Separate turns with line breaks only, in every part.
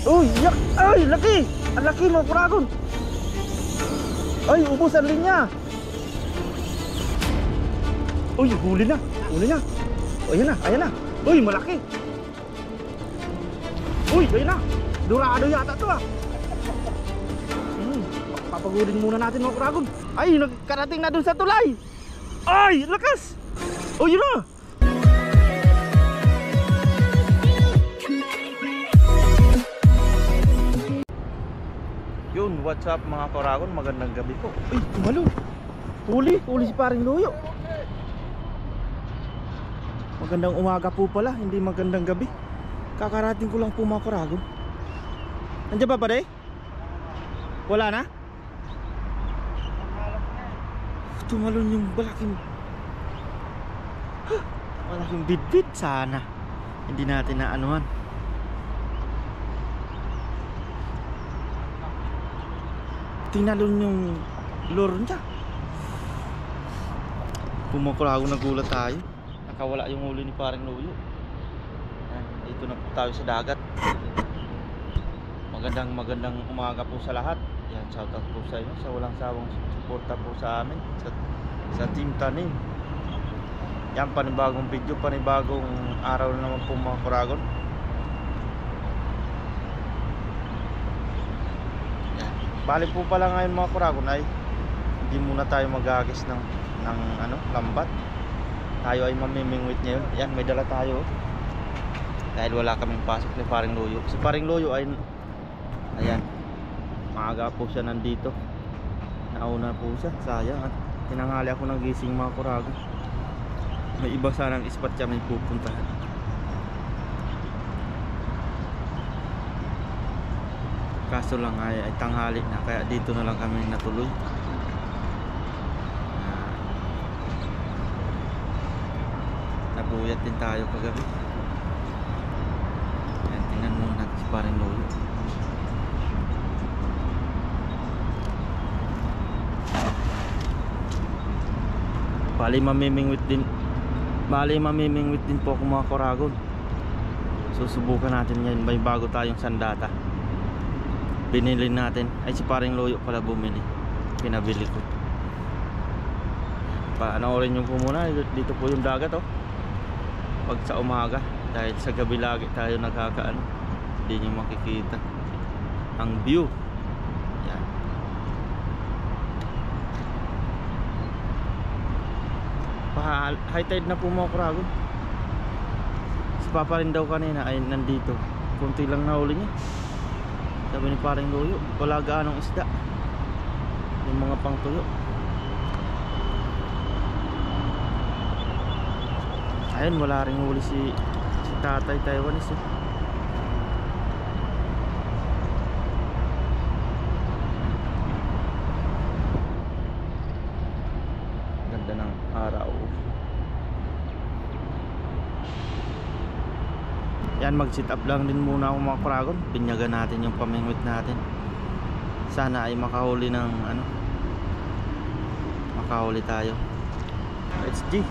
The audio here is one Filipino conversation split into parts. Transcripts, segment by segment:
Uy, yak! Ay, laki! Ang laki mga kuragon! Ay, ubos ang linya! Uy, huli na! Huli na! O, ayan na, ayan na! Uy, malaki! Uy, ayan na! Dorado yata to ah! Papagulin muna natin mga kuragon. Ay, nagkarating na dun sa tulay! Ay, lakas! Oh, yun na! Yun, what's up mga kuragon? Magandang gabi po. Ay, tumalo! Huli si paring Loyo. Magandang umaga po pala, hindi magandang gabi. Kakarating ko lang po mga kuragon. Nandiyan ba pare? Wala na? Tumalon yung malaking bidbid. Sana hindi natin naanuhan. Tinalon yung lure niya. Pumakurago, nagulat tayo. Nakawala yung huli ni paring Loyo. Dito na po tayo sa dagat. Magandang umaga po sa lahat. Yan, shoutout po sa inyo sa walang sawang suporta po sa amin sa Team Tanim. Yan, panibagong video, panibagong araw na naman po mga kuragon. Yan. Bali po pala ngayon mga kuragon ay hindi muna tayo mag-agis ng lambat. Tayo ay mamimingwit ngayon. Yan, may dala tayo dahil wala kaming pasok ni paring Loyo. Si paring Loyo ay ayan, maaga po siya nandito. Nauna po siya, sayang. At tinanghali ako ng gising mga kuragon. May iba sanang spot siya may pupuntahan. Kaso lang ay tanghali na, kaya dito na lang kami natuloy. Nabuyat din tayo kagabi. Ayan, tingnan muna natin si paring Loyo. Bali mamimingwit din po ako mga kuragon. Susubukan natin ngayon. May bago tayong sandata. Binili natin. Ay, si paring Loyo pala bumili. Pinabili ko. Panoorin nyo po muna. Dito po yung dagat oh. Pag sa umaga. Dahil sa gabi lagi tayo nagkakaano. Hindi nyo makikita ang view. Yan. High tide na po mga kuragon. Si Papa rin daw kanina ay nandito. Kunti lang nahuli niya. Sabi ni paring Loyo, wala gaanong isda. Yung mga pangtuyo. Ayun, wala rin huli si Tatay Taiwanese eh. Ganda ng araw. Yan, mag-sit up lang din muna ako mga kuragon. Binyagan natin yung pamingwit natin. Sana ay makahuli ng makahuli tayo. Let's G.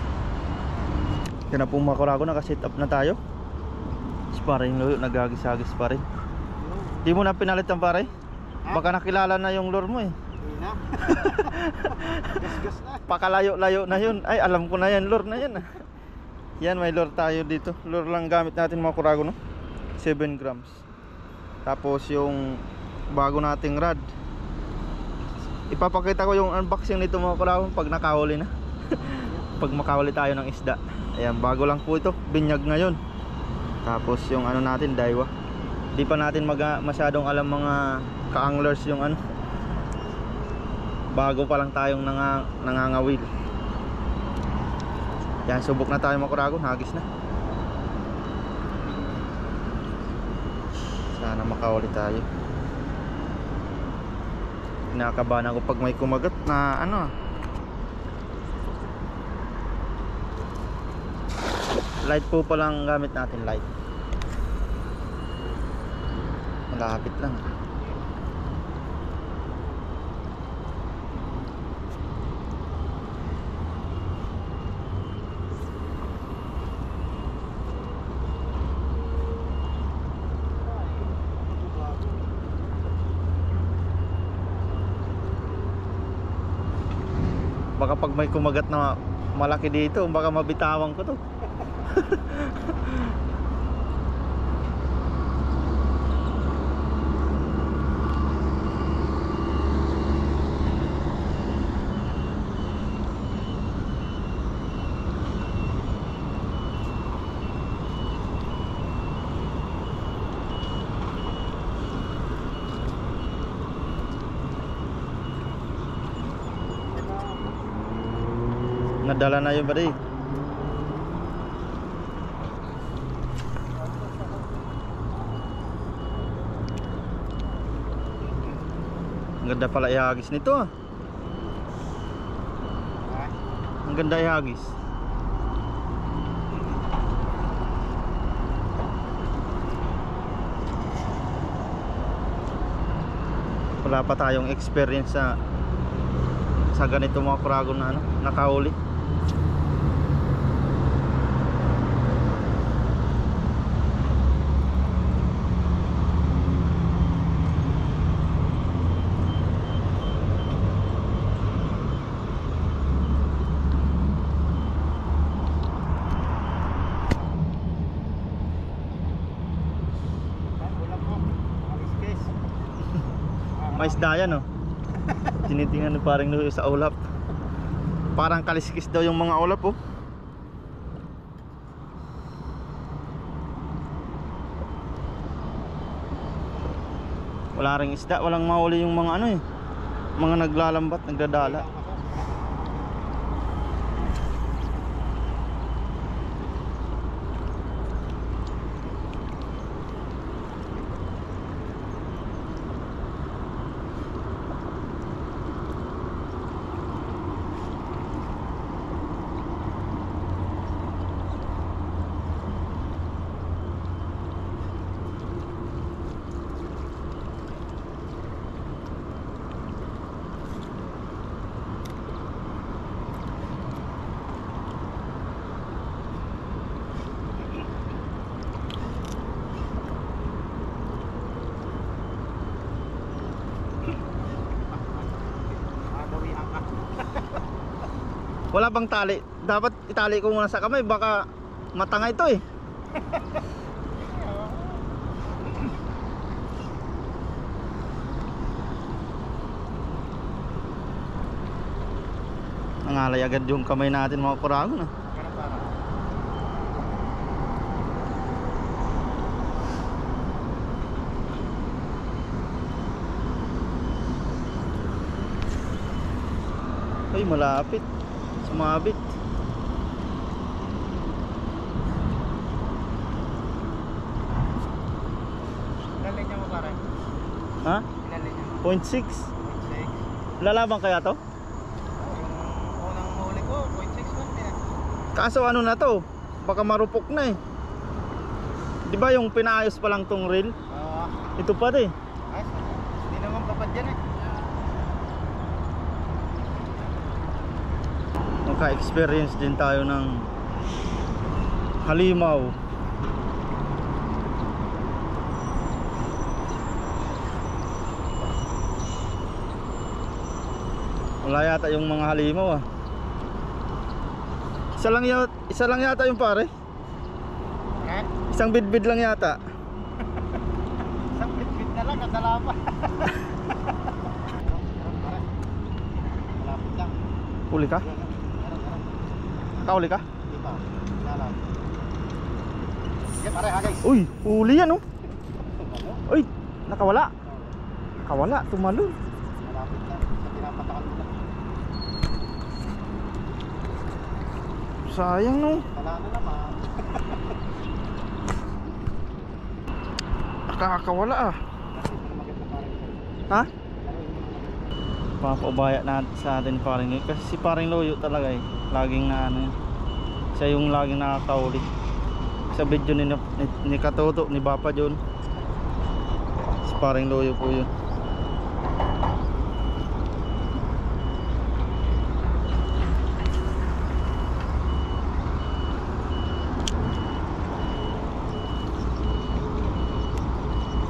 Yan na po mga kuragon, naka-sit up na tayo. Si paring Loyo nagagis-agis pa rin. Di mo na pinalit ang pare? Baka nakilala na yung lure mo eh.
Gas na.
Pakalayo-layo na yun. Ay, alam ko na yan, lure na yan. Yan, may lure tayo dito. Lure lang gamit natin mga kuragon, no? 7 grams. Tapos yung bago nating rod. Ipapakita ko yung unboxing nito mga kuragon pag nakahuli na. Pag makahuli tayo ng isda. Ayan, bago lang po ito. Binyag ngayon. Tapos yung natin, daiwa. Di pa natin masyadong alam mga ka-anglers yung bago pa lang tayong nangangawil. Yan, subok na tayo mga kuragon. Hagis na. Sana makahuli tayo. Kinakabahan ako pag may kumagat na light po palang gamit natin, light. Malapit lang. Baka pag may kumagat na malaki dito, baka mabitawan ko to. Nadala na yun ba di? Ang ganda pala ihagis nito ah. Ang ganda ihagis. Wala pa tayong experience sa ganito mga kuragon na nakahuli. May isda yan oh. Tinitingnan ng parang Loyo sa ulap. Parang kaliskis daw yung mga ulap oh. Wala ring isda, walang mahuli yung mga mga naglalambat, nagdadala. Wala bang tali? Dapat itali ko muna sa kamay, baka matanga ito eh. Nangalay agad yung kamay natin mga kuragon ah. Ay, malapit. Sumabit.
Ilan linya mo pare?
Ha?
Ilan linya?
0.6.
0.6.
Lalabang kaya to?
Yung unang mahuli ko, 0.6 man din.
Kaso ano na to? Baka marupok na eh. Di ba yung pinaayos pa lang tong reel? Ito pa din.
Ay, hindi naman papad yan eh.
Naka-experience din tayo ng halimaw. Wala yata yung mga halimaw ah. Isa lang yata yung pare.
Eh?
Isang bidbid lang yata.
Isang bit na lang, nadala pa. Malapit lang.
Huli ka? Nakahuli ka?
Hindi pa. Lalam. Sige pare, hagay.
Uy, huli yan oh. Uy, nakawala. Nakawala, tumalon.
Malapit lang. Sa pinapatakan mo lang.
Sayang no.
Wala na naman.
Nakakawala ah. Ha? Papaubaya natin sa atin paring Loyo. Kasi si paring Loyo talaga eh. Laging na siya yung laging nakakahuli. Sa video ni Katoto, ni Bapa John. Si paring Loyo po yun.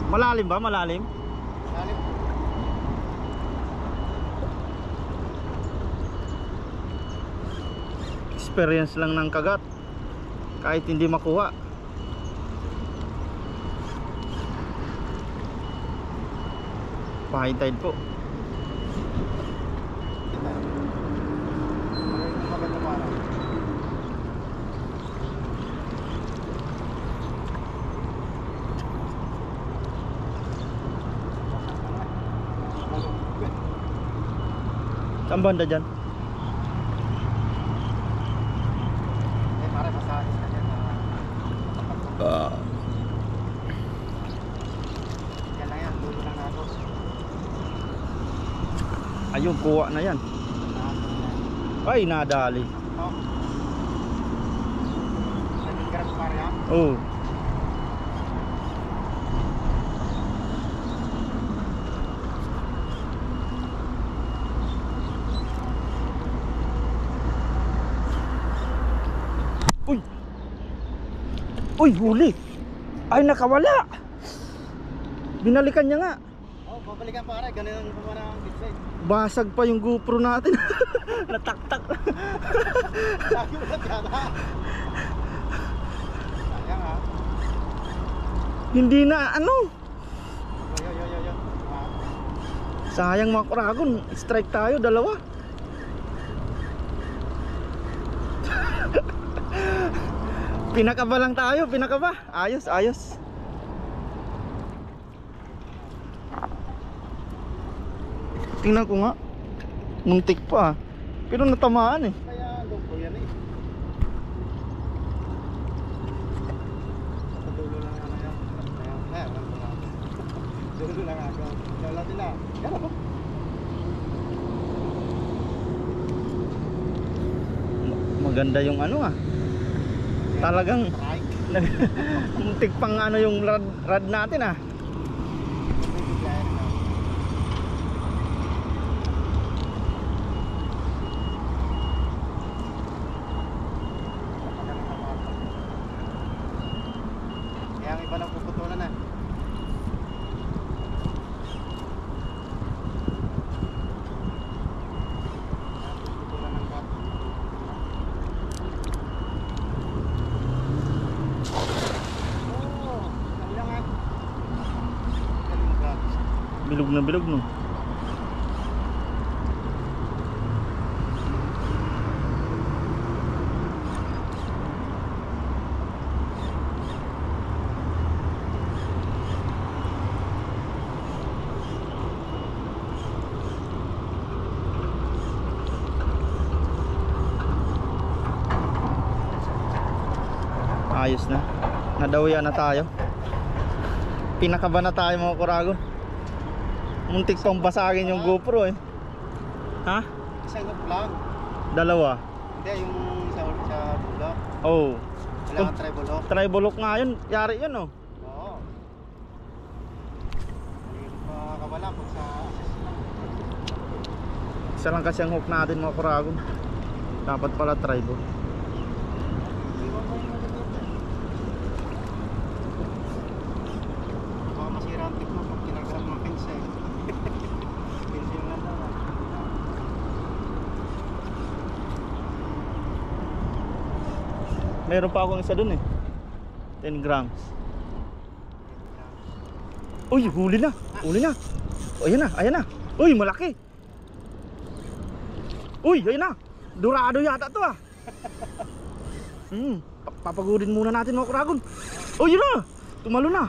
Malalim ba? Malalim?
Lalim.
experience lang ng kagat kahit hindi makuha. High tide po.
Maganda pa na.
Saan banda dyan?
Pare, masahis na dyan. Yan lang yan, dulo lang nato.
Ayun, kuha na yan. Ay, nadali.
Oh. 7 grams pare ha?
Oh. Uy! Uy, huli! Ay, nakawala! Binalikan niya nga.
Oh, babalikan pare, ganun ang pamana ang bitsay.
Basag pa yung GoPro natin. Nataktak.
Lagi ulat yan ha? Sayang ha?
Hindi na ano.
Yo.
Sayang mga kuragon. Strike tayo, dalawa. Pinakaba lang tayo, pinakaba. Ayos, ayos. Tingnan ko nga. Muntik pa. Pero natamaan eh.
Kaya loko yan eh. Sa dulo lang yan yan. Dulo lang ako. Lola nila. Yan o.
Maganda yung ano ah. Talagang muntik pang ano yung rad natin ah.
Kaya ang iba lang puputulan na. Puputulan ng kat. Oh, lang ah. Galing mag-kat.
Bilog na bilog no. Ayos na. Nadawian na tayo. Pinakaba na tayo mga kuragon. Muntik pang basagin yung GoPro eh. Ha?
Isang lang.
Dalawa.
Hindi, yung sa bulok.
Oh.
Kailangan try bulok.
Tribulok nga yun. Yari yun oh.
Oo. Hindi makakawala pag sa assist lang.
Isa lang kasi ang hook natin mga kuragon. Dapat pala tribo.
Iwan mo yung maliliit eh. Baka masira ang tip mo pag kinagrab ng pins eh. Pins yung ganda na.
Meron pa akong isa dun eh. 10 grams. Uy, huli na. Huli na. O, ayan na, ayan na. Uy, malaki. Uy, ayan na. Dorado yata to ah. Papagudin muna natin mga kuragon. Oh, yun na. Tumalo na.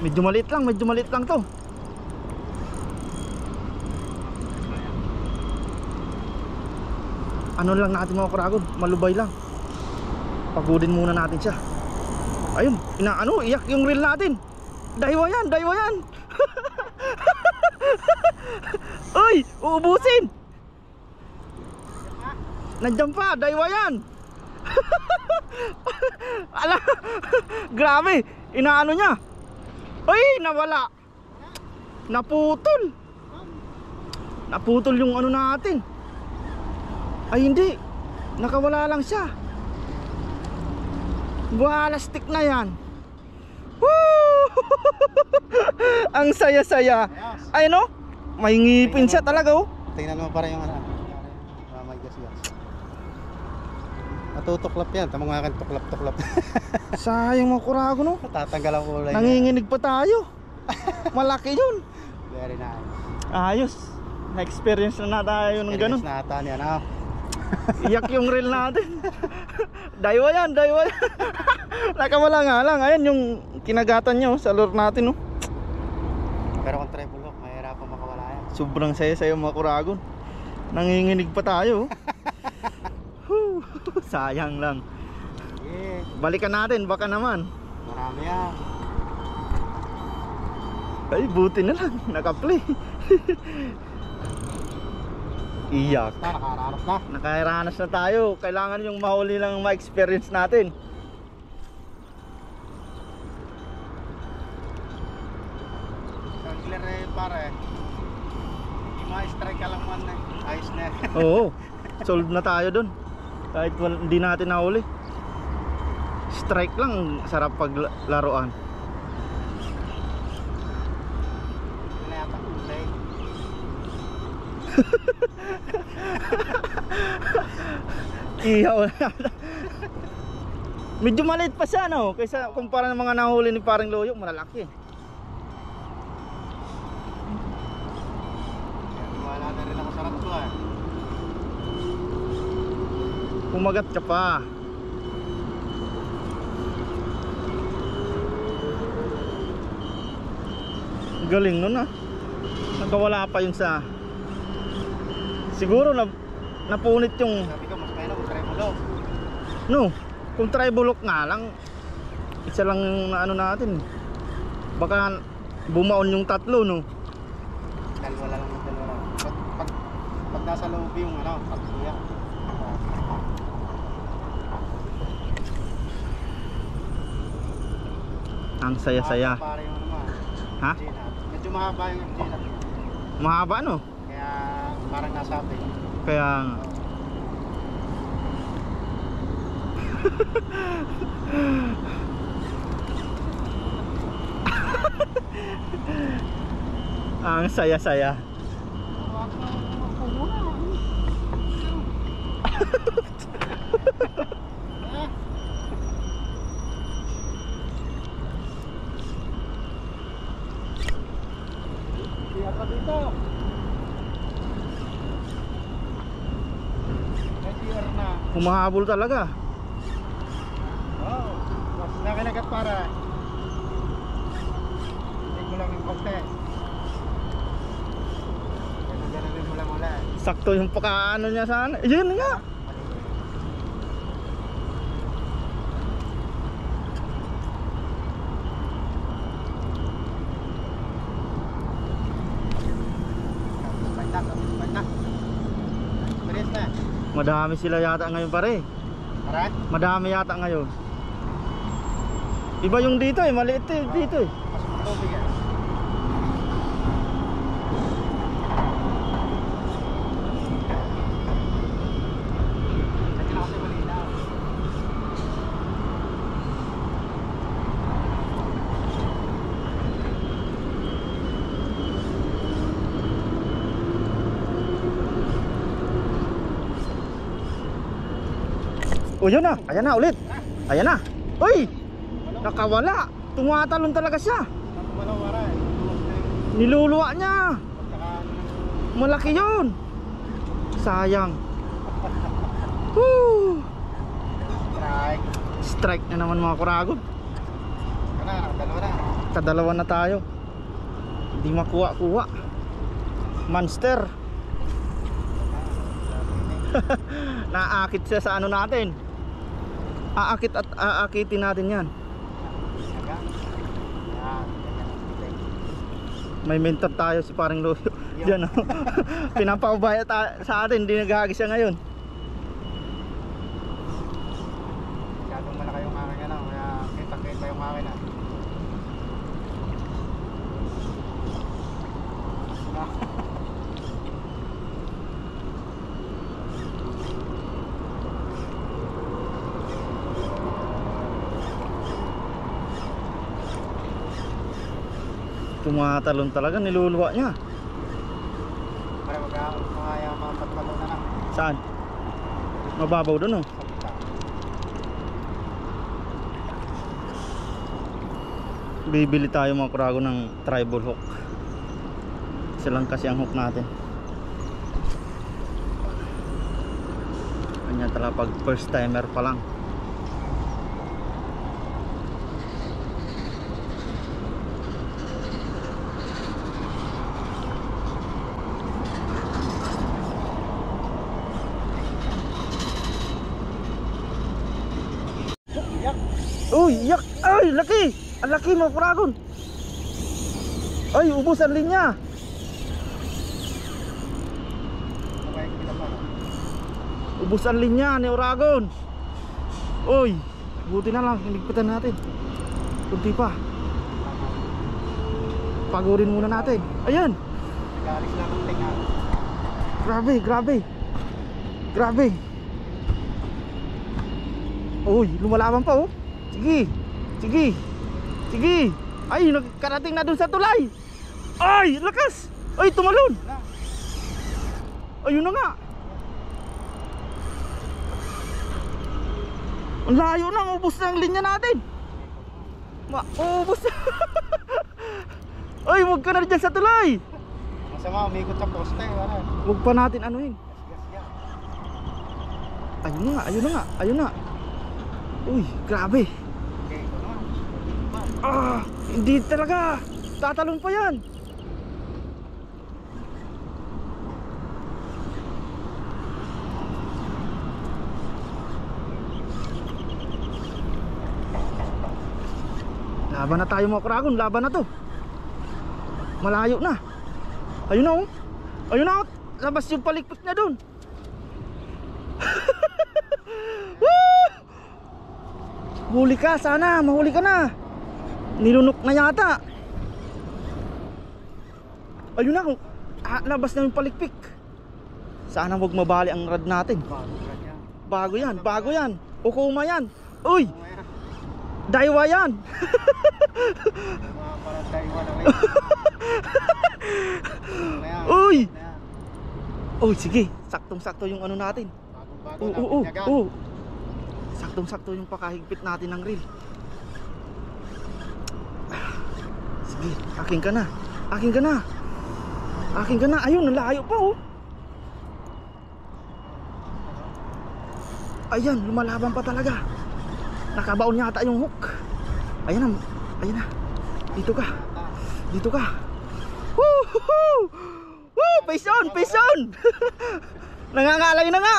Medyo maliit lang to. Ano lang natin mga kuragon, malubay lang. Pagudin muna natin siya. Ayun, iyak yung reel natin. Daywa yan. Uy, uubusin. Nandiyan pa, daywa yan. Ala, grabe, inaano niya. Uy, nawala. Naputol yung ano natin. Ay hindi, nakawala lang siya. Balastik na yan. Woo! Ang saya-saya. Ay no, may ngipin siya talaga oh.
Tingnan mo para yung ano. May gas. Natutuklap yan. Tama nga kan tuklap-tuklap.
Sayang mga kurago, no?
Tatanggal ang kulay.
Nanginginig pa tayo. Malaki yun.
Very nice.
Ayos. Na-experience na tayo ng ganun.
Experience natin yan, ah.
Iyak yung reel natin. Daywa yan, daywa yan. Nakawala nga lang. Ayan yung kinagatan niya, oh, sa lure natin, oh.
Pero kung treble hook, mahirap makawala yan.
Sobrang saya sa'yo mga kuragon. Nanginginig pa tayo, oh. Sayang lang.
Yeah.
Balikan natin, baka naman.
Marami yan.
Ay, buti na lang. Naka-play. Iyak.
Nakaranas na.
Nakaranas na tayo. Kailangan yung mahuli lang ma-experience natin.
Clear eh, pare. Hindi ma-strike ka lang man eh. Ayos na.
Oo. Solve na tayo dun. Kahit hindi natin nahuli. Strike lang. Sarap paglaruan.
Wala yata kulay.
Ihaw na. Medyo maliit pa siya, no? Kaysa kumpara ng mga nahuli ni parang Loyo, malalaki.
Wala na rin ako sa rato ah.
Kumagat ka pa. Galing nun, ah. Nagkawala pa yun sa... Siguro napunit yung...
Sabi ko, mas kaya na kung treble hook.
No, kung tribulok nga lang, isa lang yung ano natin. Baka bumaon yung tatlo, no?
Dalawa lang ng dalawa. Pag nasa loob yung ano, tatlo yan.
Ang saya-saya.
Pare yung ano mo.
Ha?
Gina. Medyo mahaba yung Gina.
Mahaba, no?
Kaya parang nasabi.
Kaya... Ang saya-saya.
Siya pa dito. Nag-CR na.
Humahabol talaga.
Oh, mas nakinagat para. Hindi ko lang yung konti. Ganun mo lang wala.
Sakto yung pakaano niya sana. Yun nga.
Banyak. Beres na.
Madami sila yata ngayon pare.
Tara.
Madami yata ngayon. Iba yung dito eh, maliit eh dito eh.
Masuk ng tubig yan. Kasi na kasi malinaw.
Oh yun na, ayan na ulit. Ayan na. Uy! Nakawala. Tumatalon talaga siya.
Walang wara eh.
Niluluwa niya.
Pagkaka
Malaki yun. Sayang. Woo!
strike.
Strike na naman mga kuragon.
Kana, nakadalawa na.
Kadalawa na tayo. Hindi makuha-kuha. Monster. Naakit siya sa ano natin. Aakit at aakitin natin yan.
Saka. Yan.
May mentor tayo si parang Loyo. Diyan oh. Pinapaubaya sa atin. Hindi naghahagis siya ngayon.
Masyadong malaki yung akin ano. Kaya kita-kita yung akin ah.
Tumatalon talaga. Niluluwa niya.
Para mga patpalo na lang.
Saan? Mababaw doon oh.
Sa kita.
bibili tayo mga kurago ng tribal hook. Isa lang kasi ang hook natin. Kanya talaga pag first timer pa lang. Uy, yak! Ay, laki! Ang laki mga kuragon! Ay, ubos ang linya! Ubos ang linya ni Oragon! Uy, buti na lang, hinigpitan natin. Kunti pa. Pagurin muna natin. Ayan!
Nagalis lang ang tinga.
Grabe, grabe! Grabe! Uy, lumalaban pa oh! Sige! Sige! Sige! Ay, nagkarating na dun sa tulay! Ay, lakas! Ay, tumalon! Ayun na nga! Ang layo na, ubos na ang linya natin! Ubos na! Ay, huwag ka na dyan sa tulay!
Masama, umikot sa poste.
Huwag pa natin anuhin.
Gas-gas.
Ayun na nga, ayun na nga, ayun na. Uy, grabe!
Okay, ito na.
Ah, hindi talaga. Tatalon pa yan. Laban na tayo mga kuragon. Laban na to. Malayo na. Ayun na oh. Ayun na oh. Labas yung palikpik na dun. Woo! Huli ka sana. Mahuli ka na. Nilunok na yata. Ayun na, labas na yung palikpik. Sana wag mabali ang rad natin. Bago yan, bago yan. Ukuma yan. Uy, Daiwa yan.
Parang Daiwa na rin.
Uy. Uy, sige, saktong-sakto yung ano natin. Oo. Saktong-sakto yung pakahigpit natin ng reel. Sige, akin ka na. Akin ka na. Akin ka na. Ayun, nalayo pa oh. Ayan, lumalaban pa talaga. Nakabaon yata yung hook. Ayan na. Ayan na. Dito ka. Dito ka. Woo! Woo! Face on! Face on! Nangangalay na nga.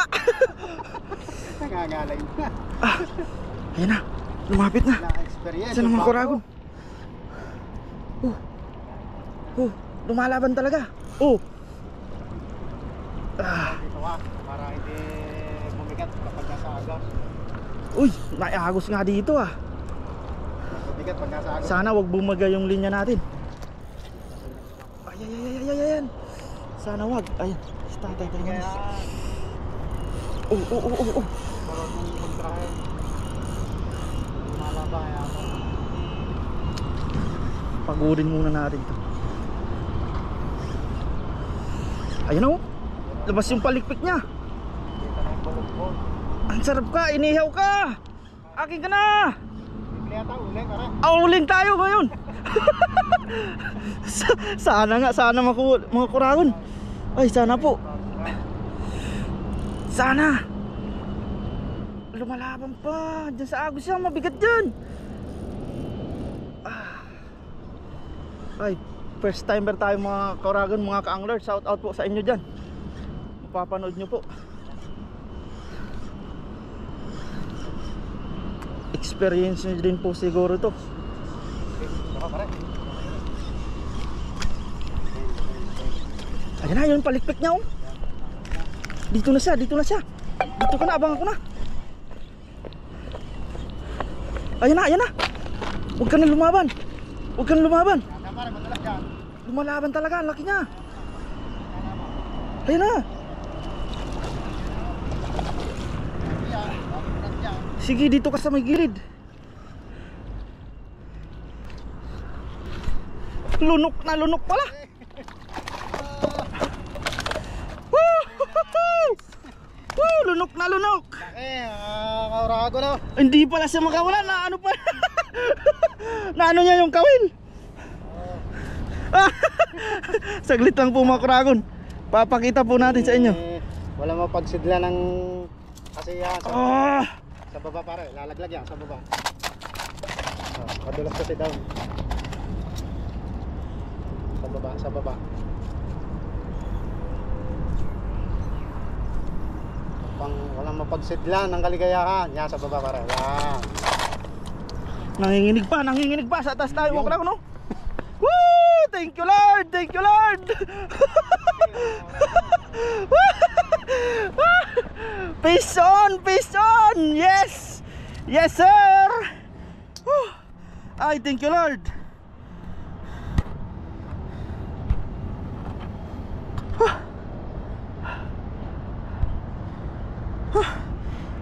Nangangalay na.
Ayan na. Lumapit na.
Na-experience.
Saan naman kuragon? Lumalaban talaga.
Dito ka, para hindi bumigat kapag nasa agos.
Uy, may agos nga dito ah.
Bumigat pag nasa agos.
Sana wag bumaga yung linya natin. Ayan. Sana wag. Ayan. Tatay.
Kaya, marunong kontrahe. Lumalaba,
Pagurin muna natin to. Ayan oh. Labas yung palikpik niya.
Dito na yung bulog-bulog.
Ang sarap ka, inihaw ka. Akin ka na.
Bibili yata uling, pare.
Uling tayo ngayon. Sana makuha mga kuragon. Ay, sana po. Sana. Lumalaban pa. Diyan sa agos yan, mabigat dyan. Ay, first timer tayo mga kuragon, mga ka-angler. Shout out po sa inyo dyan. Mapapanood nyo po. Experience nyo din po siguro to. Ayan na, yun palikpik niya oh. Dito na siya. Dito ka na, abang ako na. Ayan na. Huwag ka na lumaban. Lumalaban talaga, ang laki niya. Ayan na. Sige, dito ka sa may gilid. Lunok pala. Lunok.
Kaurago na.
Hindi pala siya makawala na ano pa. Naano niya yung kawil. Saglit lang po mga kuragon. Papakita po natin sa inyo.
Wala mapagsidla ng kasiyahan sa baba pare, lalaglag yan sa baba. Madulas kasi down. Sa baba. Walang mapagsidla ng kaligayahan. Yan sa baba pare. Yan.
Nanginginig pa sa taas tayo mga kuragon, no? Woo! Thank you Lord! Thank you Lord! Peace on! Peace on! Yes! Yes sir! Woo! Ay, thank you Lord!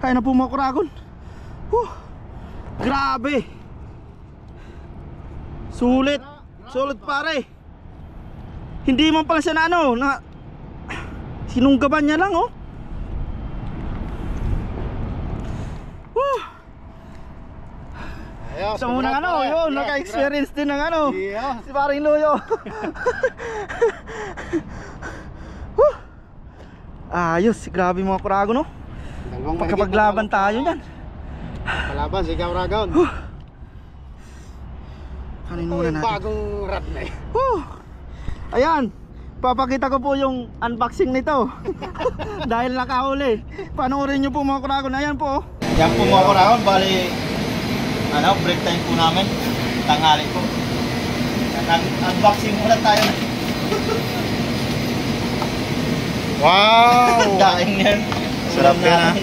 Kaya na po mga kuragon. Grabe! Sulit! Sulit pare! Hindi man pala siya na ano, na sinunggaban niya lang, oh. Sa unang ano, yun, naka-experience din ng ano, si paring Loyo. Ayos, grabe mga kuragon, no? Pagkapaglaban tayo yan.
Palaban si Kauragon.
Kanin muna natin.
Bagong rat na eh.
Ayan, papakita ko po yung unboxing nito. Dahil nakahuli. Panoorin nyo po mga kuragon. Ayan po. Yan po mga kuragon, bali ano, break time po namin. Tanghali po. Unboxing muna tayo.
Wow!
Daing yan.
Sarap yan, ha?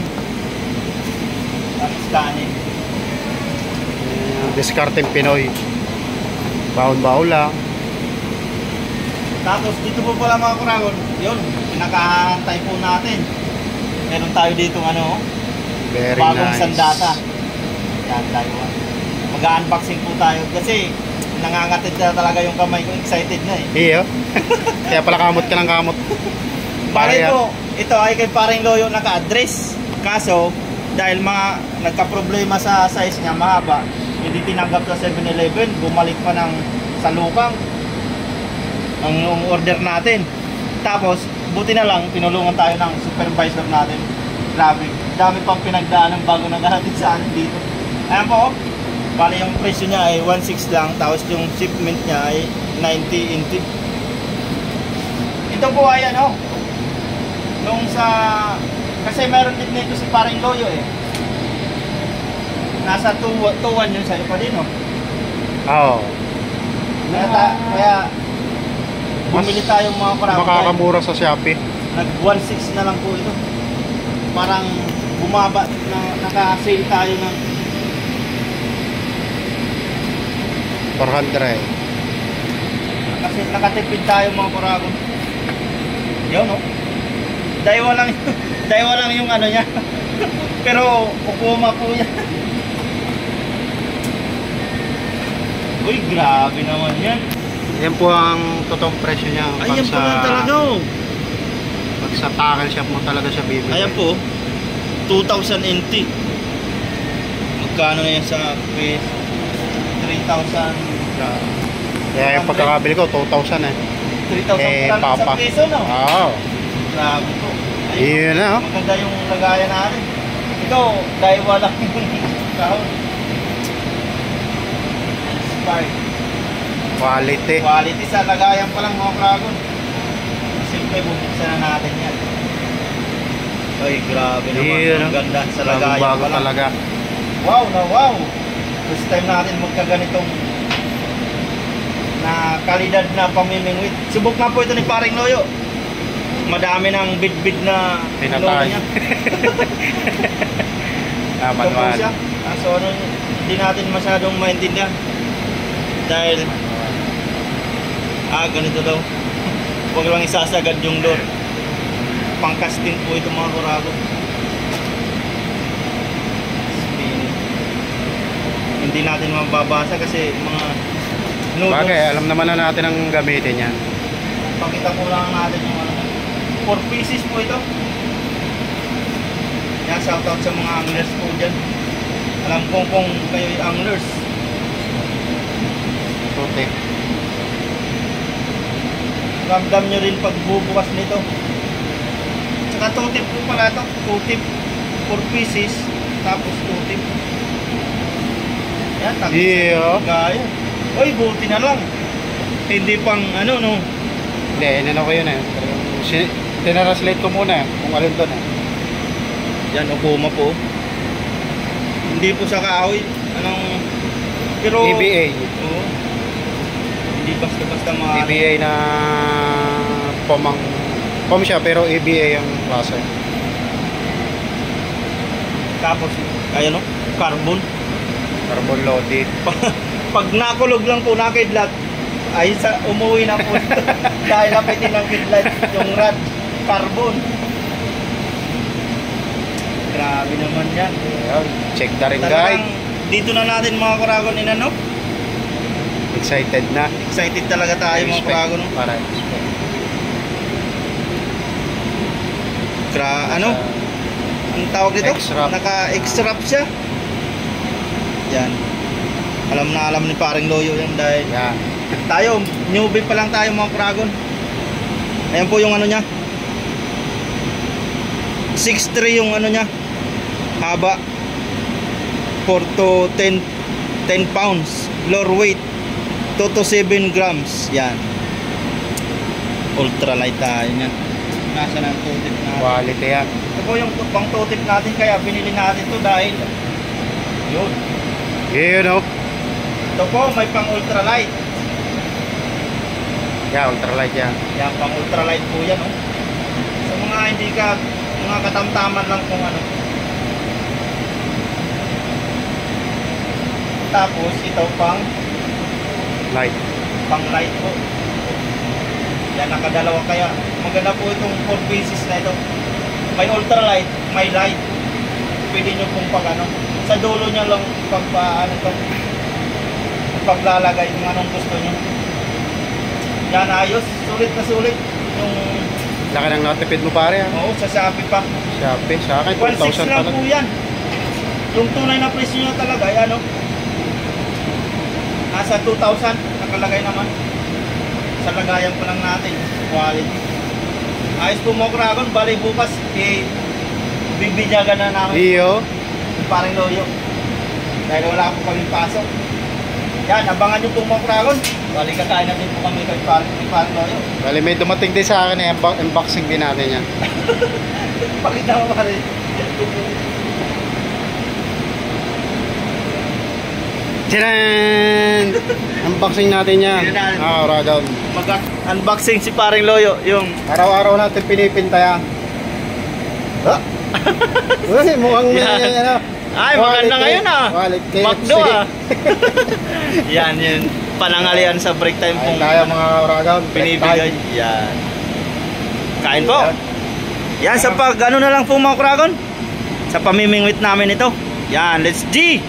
Tamis kanin.
Discarding Pinoy. Baon-baon lang.
Tapos dito po pala mga kuragon, yun, pinakahantay po natin. Meron tayo dito ano,
Very
bagong
nice.
sandata. Yan tayo. Mag-unboxing po tayo kasi nangangatid na talaga yung kamay ko, excited na eh.
Iyo. Kaya pala kamot ka ng kamot.
Bakit po, ito ay kay paring Loyo naka-address. Kaso, dahil nagka-problema sa size niya, mahaba, hindi tinanggap sa 7-Eleven, bumalik pa ng salukang ang order natin. Tapos, buti na lang, pinulungan tayo ng supervisor natin. Grabe, dami pang pinagdaanan bago naghahatid sa atin dito. Ayan po, bali yung presyo niya ay 1.6 lang, tapos yung shipment niya ay 90 NT. Ito po ay ano, nung sa, kasi meron din nito si paring Loyo eh. Nasa 2.1 yun sa ipa din, oh.
Oo.
Kaya bumili tayo mga kuragon.
Makakamura sa Shopee.
Nag 1.6 na lang po ito. Parang bumaba na, naka-sale tayo ng
400.
kasi nakatipid tayo mga kuragon. Yun, no? Daiwa lang yung ano niya. Pero ukuma po yan. Uy, grabe naman yan.
Yan po ang totoong presyo niya.
Ayan po na talaga, oh.
Pag sa tackle shop mo talaga siya bibili.
Ayan po, 2,000 NT. Magkano na yan sa PS? 3,000.
Kaya yung pagkakabili ko, 2,000 eh.
3,000 sa peso, no?
Oo.
Grabe po.
Yun na, oh.
Maganda yung lagayan natin. Ito, dahil wala yung kahon. Inspired.
Quality.
Quality sa lagayan pa lang mga kuragon. Siyempre, bubuksan na natin yan. Ay, grabe naman.
Yun,
Ang ganda sa lagayan
bago
pa lang.
talaga.
Wow na wow. First time natin magkaganitong na kalidad na pamimingwit. Subok na po ito ni paring Loyo. Madami ng bid-bid na
Pinatay.
niya.
Naman
Ito po siya. So ano, hindi natin masyadong maintindihan. Dahil ganito daw. Huwag lang isasagad yung door. Pang-casting po ito mga kurago. Hindi natin mababasa kasi mga noodles.
Bagay, alam naman na natin ang gamitin yan.
Pakita ko lang natin yung ano. 4 pieces po ito. Yan, shoutout sa mga anglers po dyan. Alam kong kung kayo ay anglers,
Tute.
Ramdam nyo rin pag bubukas nito. Tsaka 2 tip po pala ito. 2 tip, 4 pieces, tapos 2 tip. Yan,
Yeah.
gaya. Uy, buti na lang. Hindi pang ano, no?
Hindi, inano ko yun eh. Tinranslate ko muna kung alin doon eh.
Yan, Okuma po. Hindi po sa kahoy. Anong... Pero...
EBA.
Oo. Hindi basta-basta mga...
EBA na pom siya pero EBA ang klase.
Tapos, kaya no? Carbon.
Carbon loaded.
Pag nakulog lang po na kidlat, ay umuwi na po. Dahil napitin ng kidlat yung rod. Carbon. Grabe naman yan.
Ayan, check the ring guide.
Talagang dito na natin mga Kuragon inano.
Excited na.
Excited talaga tayo mga Kuragon. No?
Para expect.
Ano? Ang tawag dito?
X-wrap.
Naka-X-wrap siya. Yan. Alam ni paring Loyo yan dahil
Yan.
tayo, newbie pa lang tayo mga Kuragon. Ayan po yung ano niya. 6'3" yung ano niya. Haba. 4 to 10 pounds. Lower weight 2 to 7 grams. Yan. Ultralight tayo niyan. Nasa ng 2 tip natin.
Quality yan.
Ito po yung pang 2 tip natin, kaya binili natin to dahil yun.
Yun o.
Ito po may pang ultralight.
Yeah, ultralight yan.
Yan, pang ultralight po yan, oh. Sa mga hindi ka, mga katamtaman lang kung ano. Tapos ito pang
Light.
light po. Yan, nakadalawa, kaya maganda po itong 4 pieces na ito. May ultralight, may light. Pwede nyo pong pag ano. Sa dulo nyo lang pag ano to, paglalagay kung anong gusto nyo. Yan, ayos. Sulit na sulit. Yung
Laki ng natipid mo pare ha.
oo, sa Shopee pa.
Shopee. Sa akin
1.6
2,000
lang
talaga.
po yan. Yung tunay na presyo nyo talaga, yan o. Nasa 2,000, nakalagay naman. Sa lagayan pa lang natin. Quality. Ayos po mga Kuragon, bali bukas, bibinyagan na namin.
Iyo.
Parang Loyo. Dahil wala po kami pasok. Yan, abangan nyo po mga Kuragon. Bali kakain na din po kami kay Parang Loyo.
Bali may dumating din sa akin eh. Unboxing din natin yan.
Pakita mo pa rin.
Tcharan! Unboxing natin yan.
Tcharan!
Kuragon.
Mag-unboxing si Paring Loyo. Yung
Araw-araw natin pinipinta yan. Ha? Uy, mukhang may
Yan.
ano.
ay, maganda ngayon ah.
Wallet KFC.
Macdo ah. Yan, yun. Panangalian sa break time
Kain
pong
tayo mga Kuragon.
binibigay. Yan. Kain po. Yan, sa pag ano na lang po mga Kuragon. Sa pamimingwit namin ito. Yan, let's G!